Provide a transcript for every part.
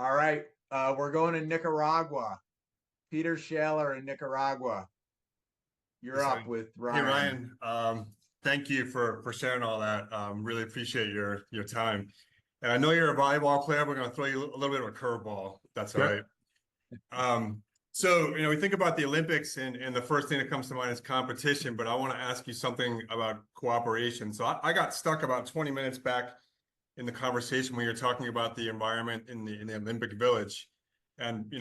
All right. We're going to Nicaragua. Peter Schaller in Nicaragua. You're up Listen, with hey Ryan. Ryan, thank you for sharing all that. Really appreciate your time. And I know you're a volleyball player. We're going to throw you a little bit of a curveball. If that's all Okay. right. So we think about the Olympics, and the first thing that comes to mind is competition. But I want to ask you something about cooperation. So I got stuck about 20 minutes back in the conversation when you're talking about the environment in the Olympic Village, and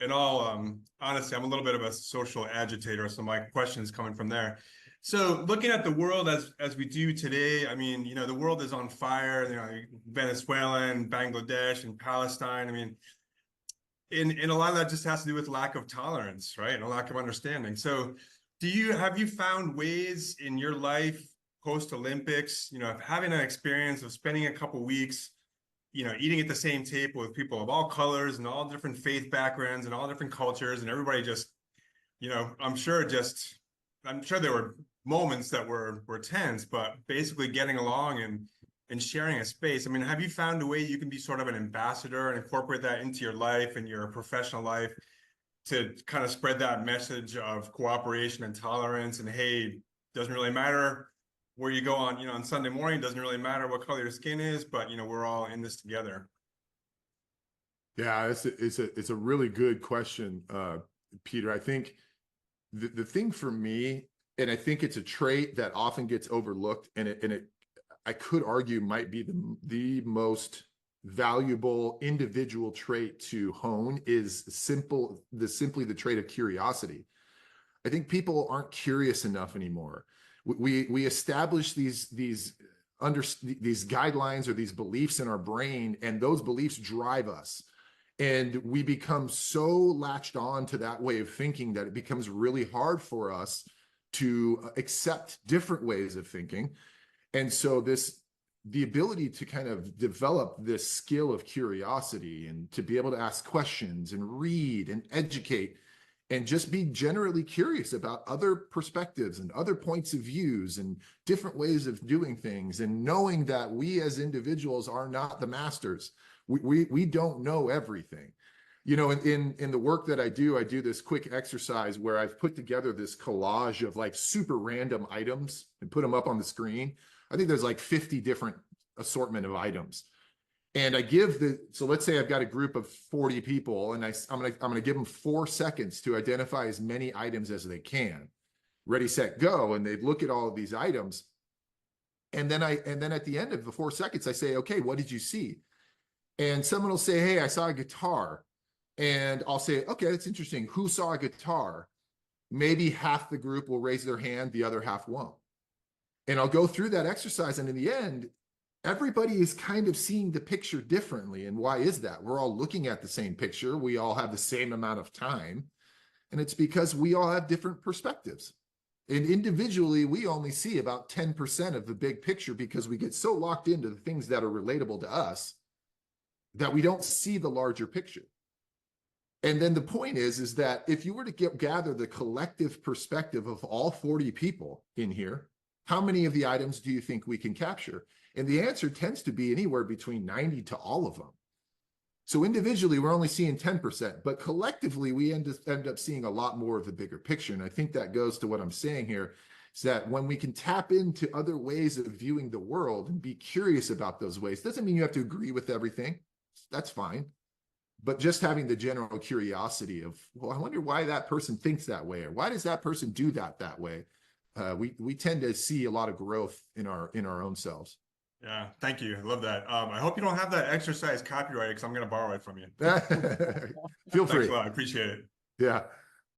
in all honesty, I'm a little bit of a social agitator, so my question is coming from there. So looking at the world as we do today, I mean, the world is on fire. Venezuela and Bangladesh and Palestine. I mean, in a lot of that just has to do with lack of tolerance, right, and a lack of understanding. So, have you found ways in your life post Olympics, having an experience of spending a couple weeks, eating at the same table with people of all colors and all different faith backgrounds and all different cultures, and everybody just, I'm sure there were moments that were tense, but basically getting along and sharing a space. I mean, have you found a way you can be sort of an ambassador and incorporate that into your life and your professional life to kind of spread that message of cooperation and tolerance? And hey, doesn't really matter where you go on Sunday morning, doesn't really matter what color your skin is, but we're all in this together. Yeah, it's a really good question, Peter. I think the thing for me, and I think it's a trait that often gets overlooked, and it I could argue might be the most valuable individual trait to hone, is simply the trait of curiosity. I think people aren't curious enough anymore. We establish these guidelines or these beliefs in our brain, and those beliefs drive us. And we become so latched on to that way of thinking that it becomes really hard for us to accept different ways of thinking. And so the ability to kind of develop this skill of curiosity and to be able to ask questions and read and educate and just be generally curious about other perspectives and other points of views and different ways of doing things, and knowing that we as individuals are not the masters. We don't know everything. In the work that I do this quick exercise where I've put together this collage of like super random items and put them up on the screen. I think there's like 50 different assortment of items. And I so let's say I've got a group of 40 people, and I'm gonna give them 4 seconds to identify as many items as they can. Ready, set, go. And they look at all of these items. And then at the end of the 4 seconds, I say, okay, what did you see? And someone will say, hey, I saw a guitar. And I'll say, okay, that's interesting. Who saw a guitar? Maybe half the group will raise their hand, the other half won't. And I'll go through that exercise. And in the end, everybody is kind of seeing the picture differently. And why is that? We're all looking at the same picture. We all have the same amount of time. And it's because we all have different perspectives. And individually, we only see about 10% of the big picture because we get so locked into the things that are relatable to us that we don't see the larger picture. And then the point is that if you were to gather the collective perspective of all 40 people in here, how many of the items do you think we can capture? And the answer tends to be anywhere between 90 to all of them. So individually, we're only seeing 10%, but collectively, we end up seeing a lot more of the bigger picture. And I think that goes to what I'm saying here, is that when we can tap into other ways of viewing the world and be curious about those ways, doesn't mean you have to agree with everything. That's fine. But just having the general curiosity of, well, I wonder why that person thinks that way, or why does that person do that way? We tend to see a lot of growth in our own selves. Yeah, thank you. I love that. I hope you don't have that exercise copyrighted, because I'm going to borrow it from you. Feel free. Thanks a lot. I appreciate it. Yeah.